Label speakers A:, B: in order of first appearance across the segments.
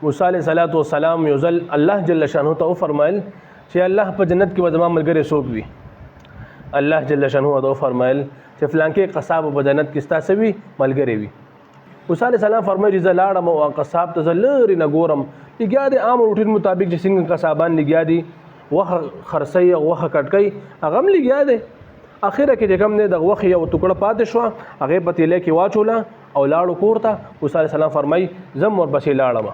A: موسی علیه السلام یو ځل الله جل شانه ته فرمایل چې الله په جنت کې به زما ملګری څوک وي. الله جل شانه ته فرمایل چې فلانکې قصاب په جنت کې ستاسو وي ملګری وي. موسی علیه السلام فرمایي چې زه لاړم او قصاب ته زه لرې نه ګورم، لګیا دی عام روټین مطابق چې څنګه قصابان لګیا دي وخه خرڅوي وخه کټکوي هغه هم لګیا دی. اخره کې چې کوم دی د غوښې یو ټوکړه پاتې شوه هغې په تیلی کې واچوله او لاړو کور ته. موسی علیه السلام فرمایي زه هم ورپسې لاړم،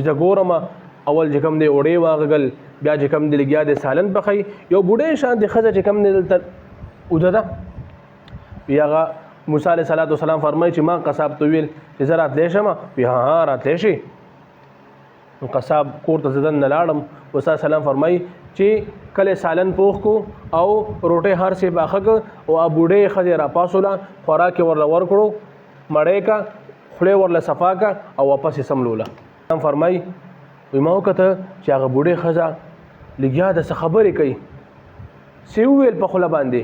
A: زه ګورم اول چې کوم دی اوړې واغږل، بیا چې کوم دی لګیا دی سالن پخوي، یو بوډۍ شانتې ښځه چې کوم دی دلته اوده ده. بیا هغه موسی علیه السلام فرمایي چې ما قصاب ته ویل چې زه راتلی شم؟ ها راتلی شي. قصاب کور ته زه دننه لاړم. موسی علیه السلام فرمایي چې کله سالن پوخ کو او روټۍ هر څه پاخه کړ او بوډۍ ښځې راپاسوله، خوراک یې ورله ورکړو، مړۍ کا خولې ورله صفا کا او واپس یې سملوله. فرمایي ما وکته چې هغه بوډۍ ښځه لګیا ده څه خبرې کوي، څه وویل په خوله باندې.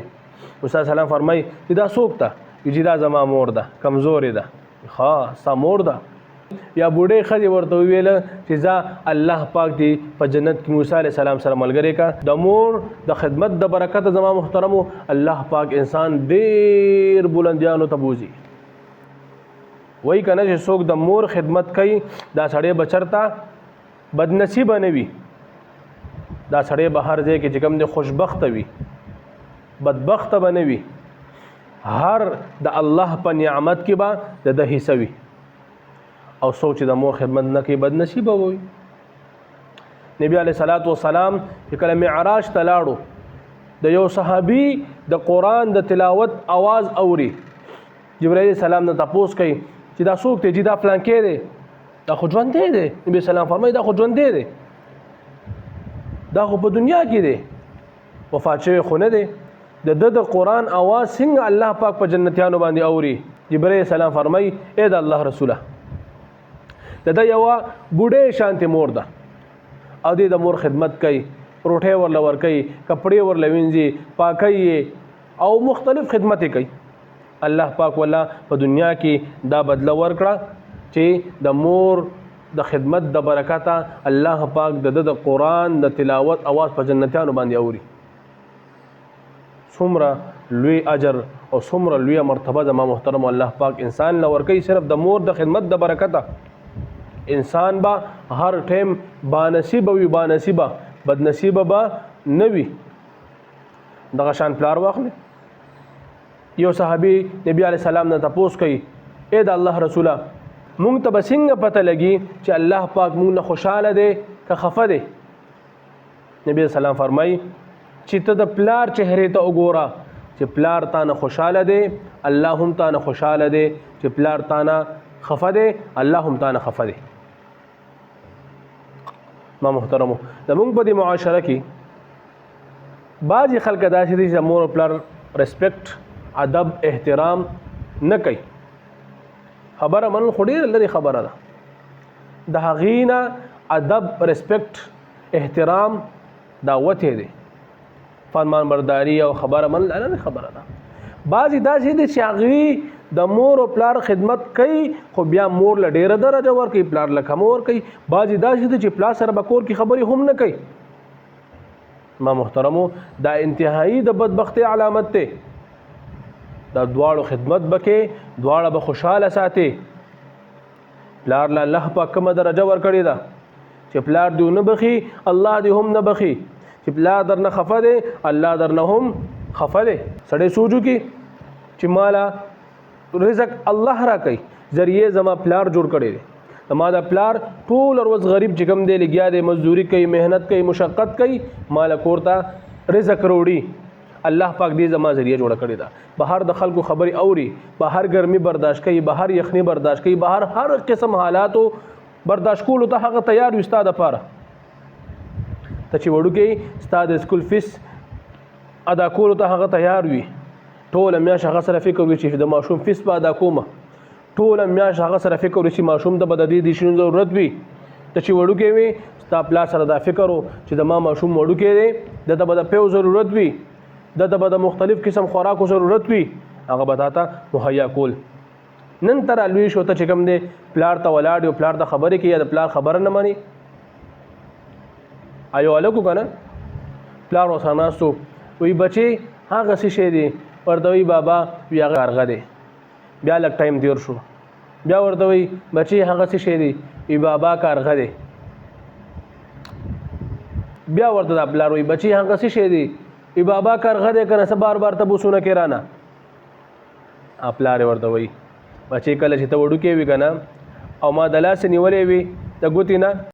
A: موسی علیه السلام فرمایي چې دا څوک ده؟ چې دا زما مور ده، کمزورې ده. ښه ستا مور ده؟ یا بوډۍ ښځې ورته وویل چې ځه الله پاک دې په جنت کې موسی علیه السلام سره ملګری کا. د مور د خدمت د برکته زما محترمو الله پاک انسان ډېر بلندیانو ته بوځي. وایي که نه چې څوک د مور خدمت کوي دا سړی به چېرته بدنصیبه نه وي، دا سړی به هر ځای کې چې کوم دی خوشبخته وي، بدبخته به نه وي. هر د الله په نعمت کې به د ده حصه وي. او څوک چې د مور خدمت نه کوي بدنصیبه وي. نبی علیه السلام چې کله معراج ته لاړو د یو صحابي د قرآن د تلاوت आवाज اوري، جبرائیل السلام نه تپوس کوي چې دا څوک دی؟ چې دا فلانکی دی، دا خو ژوندی دی. نبی السلام فرمایي دا خو ژوندی دی، دا خو په دنیا کې دی، وفات شوی خو نه دی. د ده د قرآن आवाज څنګه الله پاک په جنتیانو باندې اوري؟ جبرائیل السلام فرمایي ای د الله رسوله د ده یوه بوډۍ شانتې مور ده او دې د مور خدمت کوي، روټۍ ورله ورکوي، کپړې ورله وینځي، پاکوي او مختلف خدمت یې کوي. الله پاک والله په دنیا کې دا بدله ورکړه چې د مور د خدمت د برکته الله پاک د د قرآن د تلاوت आवाज په جنتیانو باندې اوري. څومره لوی اجر او څومره لوی مرتبه زما محترم الله پاک انسان له ورکوي صرف د مور د خدمت د برکته. انسان به هر ټیم بانصیبه وي، بانصیبه بدنصیبه به نه وي. دغه شان پلار واخلي. یو صحابي نبی علیه السلام نه تپوس کوي ای د الله رسوله مونږ ته به څنګه پته لګي چې الله پاک مونږ نه خوشحاله دی که خفه دی؟ نبی السلام فرمایي چې ته د پلار چهرې ته وګوره چې پلار تا نه خوشحاله دی، الله هم تا نه خوشحاله دی. چې پلار تا نه خفه دی، الله هم تا نه خفه دی. ما محترمو زمونږ په دې معاشره کې بعضې خلک داسې دي چې د مور او پلار ریسپیکټ، ادب، احترام نه کوي. خبره منل خو ډېره لرې خبره ده، د هغې نه ادب، ریسپیکټ، احترام دا وتی دی. فرمان برداري او خبره منل لرې خبره ده. بعضې داسې دي چې هغوی د مور او پلار خدمت کوي خو بیا مور له ډېره درجه ورکوي، پلار له کمه ورکوي. بعضې داسې دي چې پلار سره به کور کې خبرې هم نه کوي. ما محترمو دا انتهایی د بدبختۍ علامت دی. دا دواړو خدمت بکې، دواړه به خوشحاله ساتي. پلار له الله پاک کومه درجه ورکړې ده چې پلار دې نه بخي الله دې هم نه بخي، چې پلار درنه خفه دی الله درنه هم خفه دی. سړی سوچ وکړي چې مالا رزق الله را کوي، ذریعه زما پلار جوړ کړی دی. ما دا پلار ټول ورځ غریب چې کوم دی لګیا دی، مزدوري کوي، محنت کوي، مشقت کوي، مالا کور ته رزق وروړي. الله پاک دې زما ذریعه جوړه کړې ده. بهر د خلکو خبرې اوري، بهر ګرمي برداشت کوي، بهر یخني برداشت کوي، بهر هر قسم حالاتو برداشت کولو ته هغه تیار وي ستا دپاره. ته چې وړوکی ستا د سکول فیس ادا کولو ته هغه تیار وي، ټوله میاشت هغه سره فکر وي چې د ماشوم فیس به ادا کومه، ټوله میاشت هغه سره فکر وي چې ماشوم ته به د دې شنو ضرورت وي. ته چې وړوکی وي ستا پلار سره دا فکر و چې د ما ماشوم وړوکی دی، دته به د پیو ضرورت وي، دته به د مختلف قسم خوراکو ضرورت وي، هغه به تا ته مهیا کول. نن تر لوی شو ته چې کوم دی پلار ته ولاړ یو پلار ته خبرې کوي یا د پلار خبره نه مانی ایو الکو کنه پلار وساناسو وی بچي هغه څه شي دی ورته وی بابا بیا غرغه دی بیا لک ټایم دیر شو بیا ورته وی بچي هغه څه شي دی وی بابا کارغه دی بیا ورته د پلار وی بچي هغه څه شي دی وی بابا کارغه دی کنه بار بار ته بوسونه کړه نه خپلار ورته وی بچي کله چې ته وډو کې وی کنه او ما دلاس نیولې وی د ګوتی نه